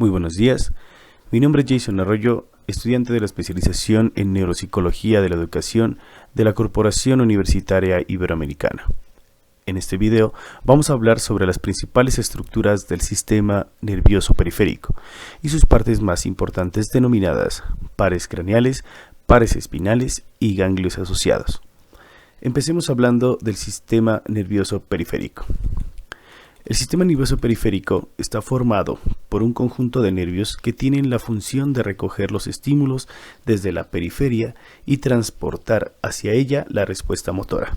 Muy buenos días, mi nombre es Jason Arroyo, estudiante de la especialización en Neuropsicología de la Educación de la Corporación Universitaria Iberoamericana. En este video vamos a hablar sobre las principales estructuras del sistema nervioso periférico y sus partes más importantes denominadas pares craneales, pares espinales y ganglios asociados. Empecemos hablando del sistema nervioso periférico. El sistema nervioso periférico está formado por un conjunto de nervios que tienen la función de recoger los estímulos desde la periferia y transportar hacia ella la respuesta motora,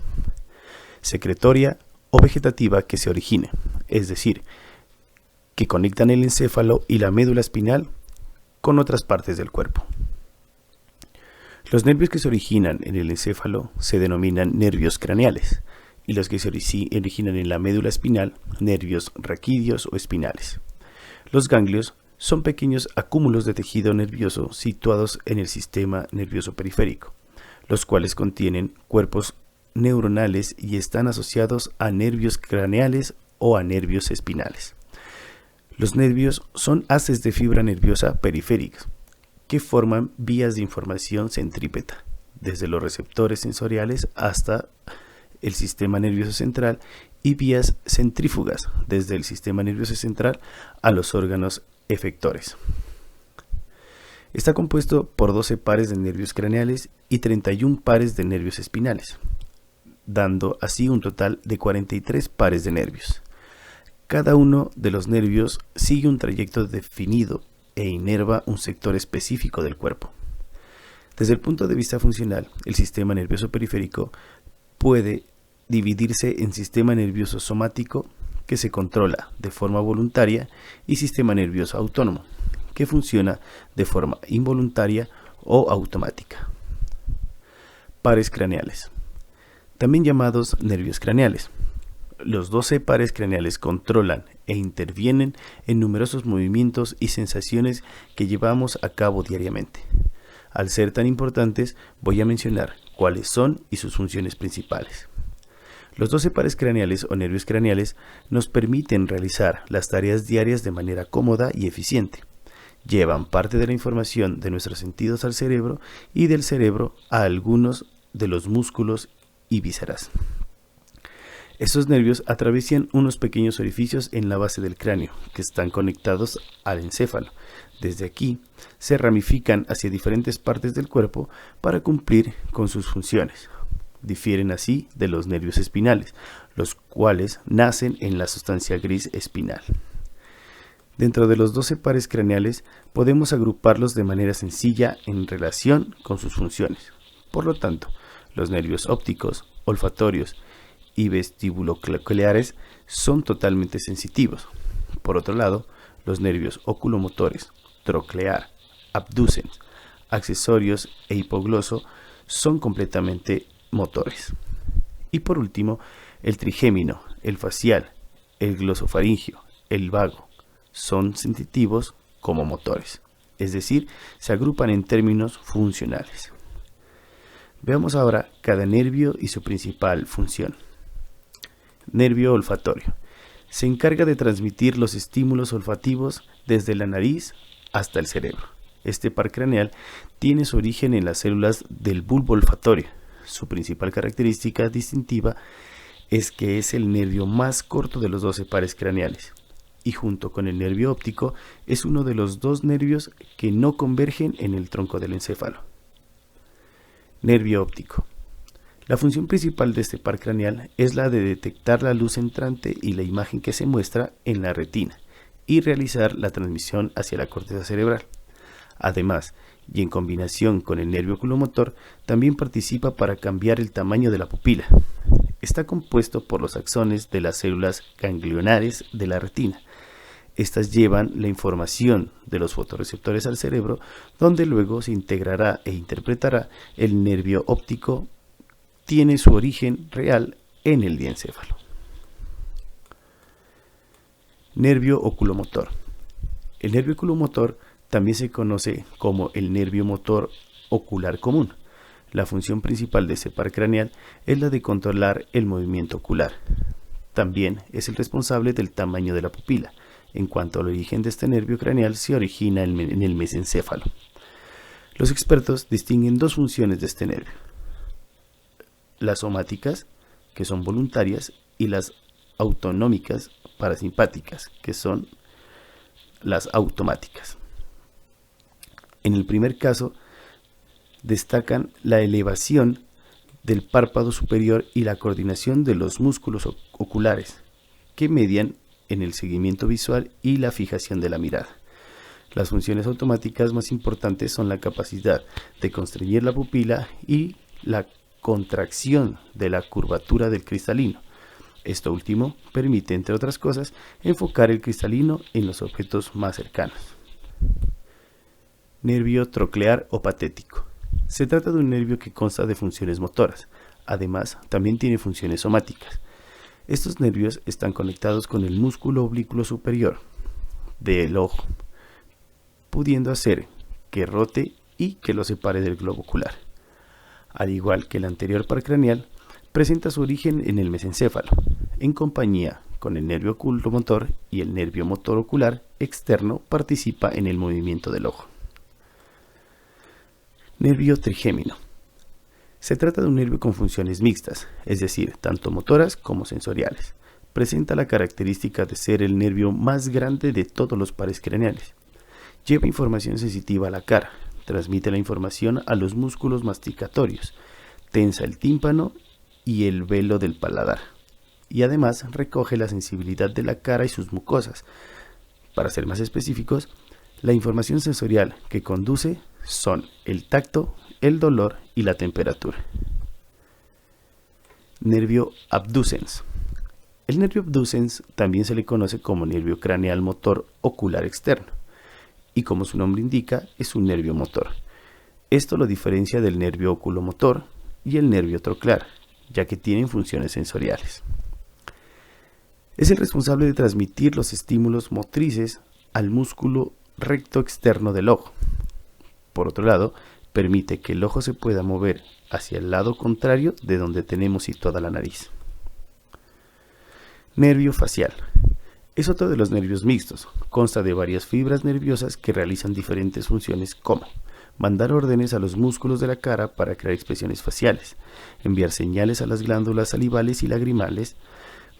secretoria o vegetativa que se origine, es decir, que conectan el encéfalo y la médula espinal con otras partes del cuerpo. Los nervios que se originan en el encéfalo se denominan nervios craneales, y los que se originan en la médula espinal, nervios raquídeos o espinales. Los ganglios son pequeños acúmulos de tejido nervioso situados en el sistema nervioso periférico, los cuales contienen cuerpos neuronales y están asociados a nervios craneales o a nervios espinales. Los nervios son haces de fibra nerviosa periféricas que forman vías de información centrípeta, desde los receptores sensoriales hasta el sistema nervioso central y vías centrífugas desde el sistema nervioso central a los órganos efectores. Está compuesto por 12 pares de nervios craneales y 31 pares de nervios espinales, dando así un total de 43 pares de nervios. Cada uno de los nervios sigue un trayecto definido e inerva un sector específico del cuerpo. Desde el punto de vista funcional, el sistema nervioso periférico puede dividirse en sistema nervioso somático, que se controla de forma voluntaria, y sistema nervioso autónomo, que funciona de forma involuntaria o automática. Pares craneales, también llamados nervios craneales. Los 12 pares craneales controlan e intervienen en numerosos movimientos y sensaciones que llevamos a cabo diariamente. Al ser tan importantes, voy a mencionar cuáles son y sus funciones principales. Los 12 pares craneales o nervios craneales nos permiten realizar las tareas diarias de manera cómoda y eficiente. Llevan parte de la información de nuestros sentidos al cerebro y del cerebro a algunos de los músculos y vísceras. Estos nervios atraviesan unos pequeños orificios en la base del cráneo que están conectados al encéfalo. Desde aquí se ramifican hacia diferentes partes del cuerpo para cumplir con sus funciones. Difieren así de los nervios espinales, los cuales nacen en la sustancia gris espinal. Dentro de los 12 pares craneales podemos agruparlos de manera sencilla en relación con sus funciones. Por lo tanto, los nervios ópticos, olfatorios y vestibulococleares son totalmente sensitivos. Por otro lado, los nervios oculomotores, troclear, abducens, accesorios e hipogloso son completamente motores. Y por último, el trigémino, el facial, el glosofaringio, el vago, son sensitivos como motores, es decir, se agrupan en términos funcionales. Veamos ahora cada nervio y su principal función. Nervio olfatorio. Se encarga de transmitir los estímulos olfativos desde la nariz hasta el cerebro. Este par craneal tiene su origen en las células del bulbo olfatorio. Su principal característica distintiva es que es el nervio más corto de los 12 pares craneales y junto con el nervio óptico es uno de los 2 nervios que no convergen en el tronco del encéfalo. Nervio óptico. La función principal de este par craneal es la de detectar la luz entrante y la imagen que se muestra en la retina y realizar la transmisión hacia la corteza cerebral. Además, y en combinación con el nervio oculomotor, también participa para cambiar el tamaño de la pupila. Está compuesto por los axones de las células ganglionares de la retina. Estas llevan la información de los fotorreceptores al cerebro, donde luego se integrará e interpretará. El nervio óptico tiene su origen real en el diencéfalo. Nervio oculomotor. El nervio oculomotor también se conoce como el nervio motor ocular común. La función principal de ese par craneal es la de controlar el movimiento ocular. También es el responsable del tamaño de la pupila, En cuanto al origen de este nervio craneal, se origina en el mesencéfalo. Los expertos distinguen dos funciones de este nervio: las somáticas, que son voluntarias, y las autonómicas parasimpáticas, que son las automáticas. En el primer caso, destacan la elevación del párpado superior y la coordinación de los músculos oculares, que median en el seguimiento visual y la fijación de la mirada. Las funciones automáticas más importantes son la capacidad de constreñir la pupila y la contracción de la curvatura del cristalino. Esto último permite, entre otras cosas, enfocar el cristalino en los objetos más cercanos. Nervio troclear o patético. Se trata de un nervio que consta de funciones motoras. Además, también tiene funciones somáticas. Estos nervios están conectados con el músculo oblicuo superior del ojo, pudiendo hacer que rote y que lo separe del globo ocular. Al igual que el anterior par craneal, presenta su origen en el mesencéfalo, en compañía con el nervio oculomotor, y el nervio motor ocular externo participa en el movimiento del ojo. Nervio trigémino. Se trata de un nervio con funciones mixtas, es decir, tanto motoras como sensoriales. Presenta la característica de ser el nervio más grande de todos los pares craneales. Lleva información sensitiva a la cara, transmite la información a los músculos masticatorios, tensa el tímpano y el velo del paladar, y además recoge la sensibilidad de la cara y sus mucosas. Para ser más específicos, la información sensorial que conduce son el tacto, el dolor y la temperatura. Nervio abducens. El nervio abducens también se le conoce como nervio craneal motor ocular externo, y como su nombre indica, es un nervio motor. Esto lo diferencia del nervio oculomotor y el nervio troclear, ya que tienen funciones sensoriales. Es el responsable de transmitir los estímulos motrices al músculo recto externo del ojo. Por otro lado, permite que el ojo se pueda mover hacia el lado contrario de donde tenemos situada la nariz. Nervio facial. Es otro de los nervios mixtos. Consta de varias fibras nerviosas que realizan diferentes funciones, como mandar órdenes a los músculos de la cara para crear expresiones faciales, enviar señales a las glándulas salivales y lagrimales,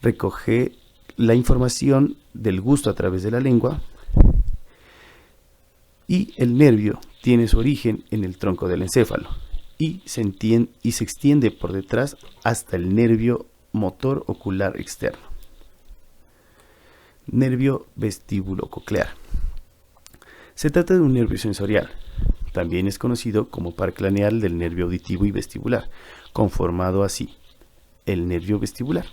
recoger la información del gusto a través de la lengua, y el nervio tiene su origen en el tronco del encéfalo y se extiende por detrás hasta el nervio motor ocular externo. Nervio vestibulococlear. Se trata de un nervio sensorial. También es conocido como par craneal del nervio auditivo y vestibular, conformado así el nervio vestibular.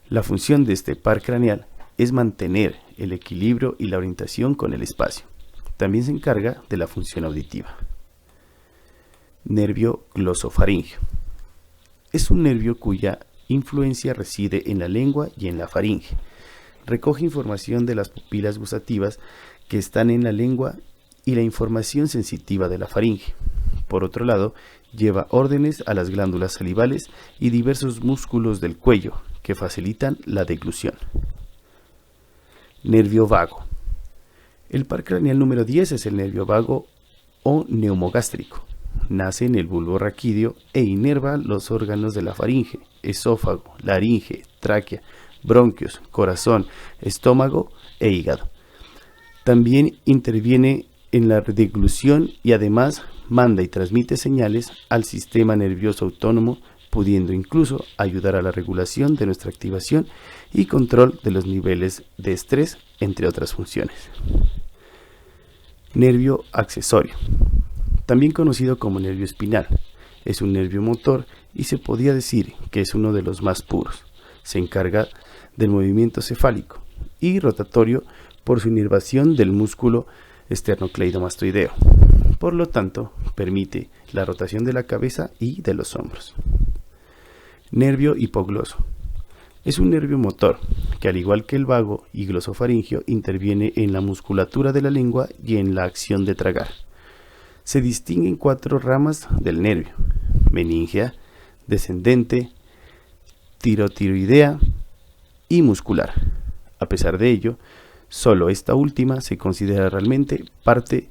La función de este par craneal es mantener el equilibrio y la orientación con el espacio. También se encarga de la función auditiva. Nervio glosofaríngeo. Es un nervio cuya influencia reside en la lengua y en la faringe. Recoge información de las pupilas gustativas que están en la lengua y la información sensitiva de la faringe. Por otro lado, lleva órdenes a las glándulas salivales y diversos músculos del cuello que facilitan la deglución. Nervio vago. El par craneal número 10 es el nervio vago o neumogástrico. Nace en el bulbo raquídeo e inerva los órganos de la faringe, esófago, laringe, tráquea, bronquios, corazón, estómago e hígado. También interviene en la deglución y además manda y transmite señales al sistema nervioso autónomo, pudiendo incluso ayudar a la regulación de nuestra activación y control de los niveles de estrés, entre otras funciones. Nervio accesorio. También conocido como nervio espinal. Es un nervio motor y se podría decir que es uno de los más puros. Se encarga del movimiento cefálico y rotatorio por su inervación del músculo esternocleidomastoideo. Por lo tanto, permite la rotación de la cabeza y de los hombros. Nervio hipogloso. Es un nervio motor que, al igual que el vago y glosofaringio, interviene en la musculatura de la lengua y en la acción de tragar. Se distinguen 4 ramas del nervio: meningea, descendente, tirotiroidea y muscular. A pesar de ello, solo esta última se considera realmente parte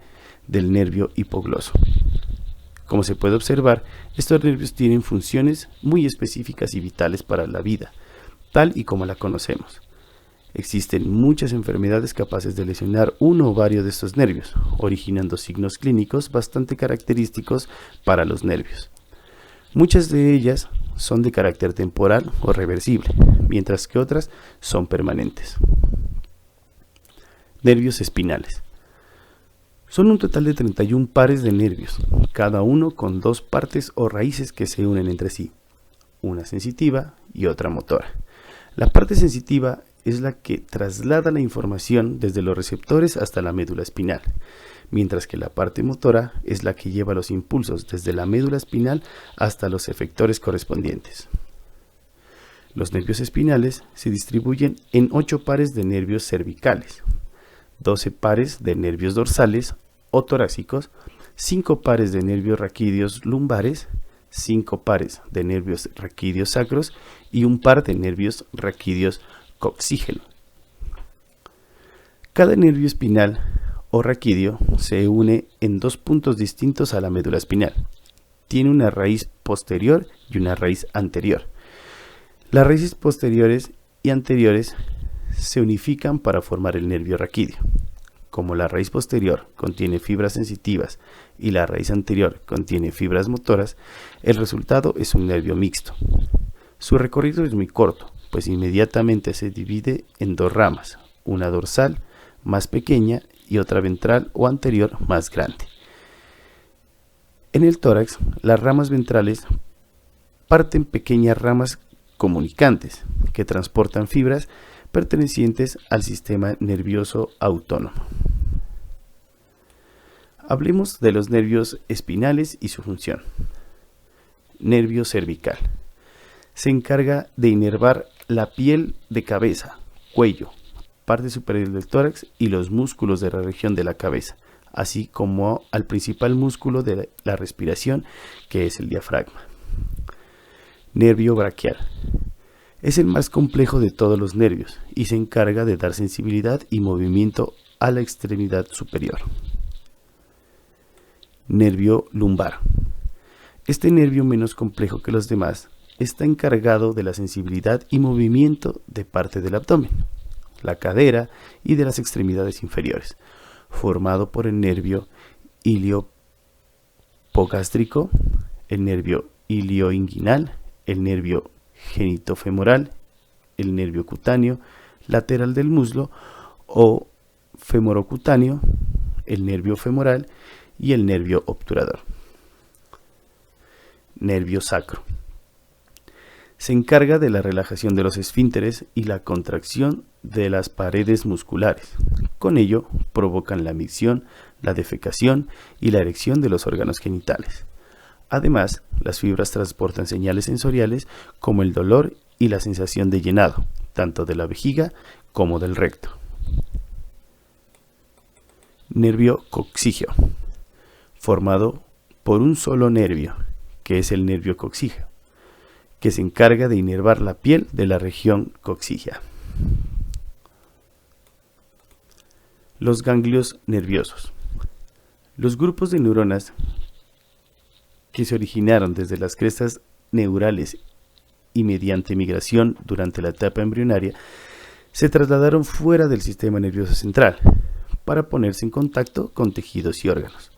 del nervio hipogloso. Como se puede observar, estos nervios tienen funciones muy específicas y vitales para la vida, tal y como la conocemos. Existen muchas enfermedades capaces de lesionar uno o varios de estos nervios, originando signos clínicos bastante característicos para los nervios. Muchas de ellas son de carácter temporal o reversible, mientras que otras son permanentes. Nervios espinales. Son un total de 31 pares de nervios, cada uno con dos partes o raíces que se unen entre sí, una sensitiva y otra motora. La parte sensitiva es la que traslada la información desde los receptores hasta la médula espinal, mientras que la parte motora es la que lleva los impulsos desde la médula espinal hasta los efectores correspondientes. Los nervios espinales se distribuyen en 8 pares de nervios cervicales, 12 pares de nervios dorsales o torácicos, 5 pares de nervios raquídeos lumbares, 5 pares de nervios raquídeos sacros y un par de nervios raquídeos coxígenos. Cada nervio espinal o raquídeo se une en 2 puntos distintos a la médula espinal. Tiene una raíz posterior y una raíz anterior. Las raíces posteriores y anteriores se unifican para formar el nervio raquídeo. Como la raíz posterior contiene fibras sensitivas y la raíz anterior contiene fibras motoras, el resultado es un nervio mixto. Su recorrido es muy corto, pues inmediatamente se divide en 2 ramas, una dorsal más pequeña y otra ventral o anterior más grande. En el tórax, las ramas ventrales parten pequeñas ramas comunicantes que transportan fibras pertenecientes al sistema nervioso autónomo. Hablemos de los nervios espinales y su función. Nervio cervical. Se encarga de inervar la piel de cabeza, cuello, parte superior del tórax y los músculos de la región de la cabeza, así como al principal músculo de la respiración, que es el diafragma. Nervio braquial. Es el más complejo de todos los nervios y se encarga de dar sensibilidad y movimiento a la extremidad superior. Nervio lumbar. Este nervio, menos complejo que los demás, está encargado de la sensibilidad y movimiento de parte del abdomen, la cadera y de las extremidades inferiores, formado por el nervio iliopogástrico, el nervio ilioinguinal, el nervio genitofemoral, el nervio cutáneo lateral del muslo o femorocutáneo, el nervio femoral y el nervio obturador. Nervio sacro. Se encarga de la relajación de los esfínteres y la contracción de las paredes musculares. Con ello provocan la micción, la defecación y la erección de los órganos genitales. Además, las fibras transportan señales sensoriales como el dolor y la sensación de llenado, tanto de la vejiga como del recto. Nervio coxígeo, formado por un solo nervio, que es el nervio coxígeo, que se encarga de inervar la piel de la región coxígea. Los ganglios nerviosos. Los grupos de neuronas que se originaron desde las crestas neurales y mediante migración durante la etapa embrionaria, se trasladaron fuera del sistema nervioso central para ponerse en contacto con tejidos y órganos.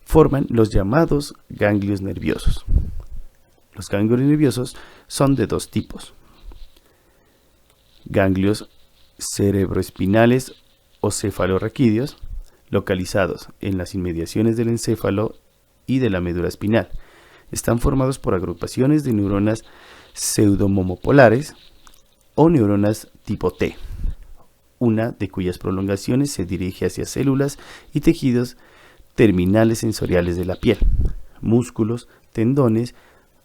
Forman los llamados ganglios nerviosos. Los ganglios nerviosos son de 2 tipos: ganglios cerebroespinales o cefalorraquídeos, localizados en las inmediaciones del encéfalo y de la médula espinal. Están formados por agrupaciones de neuronas pseudomomopolares o neuronas tipo T, una de cuyas prolongaciones se dirige hacia células y tejidos terminales sensoriales de la piel, músculos, tendones,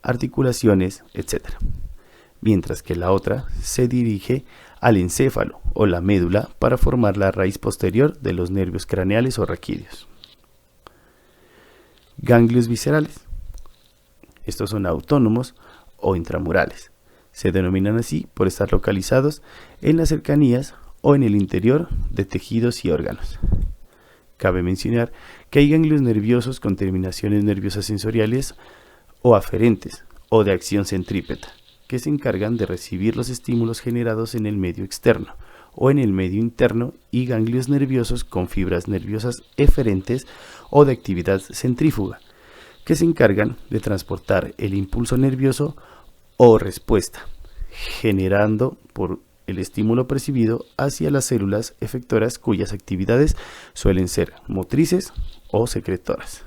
articulaciones, etc. Mientras que la otra se dirige al encéfalo o la médula para formar la raíz posterior de los nervios craneales o raquídeos. Ganglios viscerales. Estos son autónomos o intramurales. Se denominan así por estar localizados en las cercanías o en el interior de tejidos y órganos. Cabe mencionar que hay ganglios nerviosos con terminaciones nerviosas sensoriales o aferentes o de acción centrípeta, que se encargan de recibir los estímulos generados en el medio externo o en el medio interno, y ganglios nerviosos con fibras nerviosas eferentes o de actividad centrífuga, que se encargan de transportar el impulso nervioso o respuesta, generando por el estímulo percibido hacia las células efectoras, cuyas actividades suelen ser motrices o secretoras.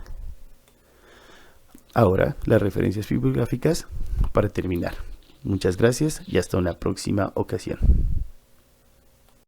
Ahora, las referencias bibliográficas para terminar. Muchas gracias y hasta una próxima ocasión.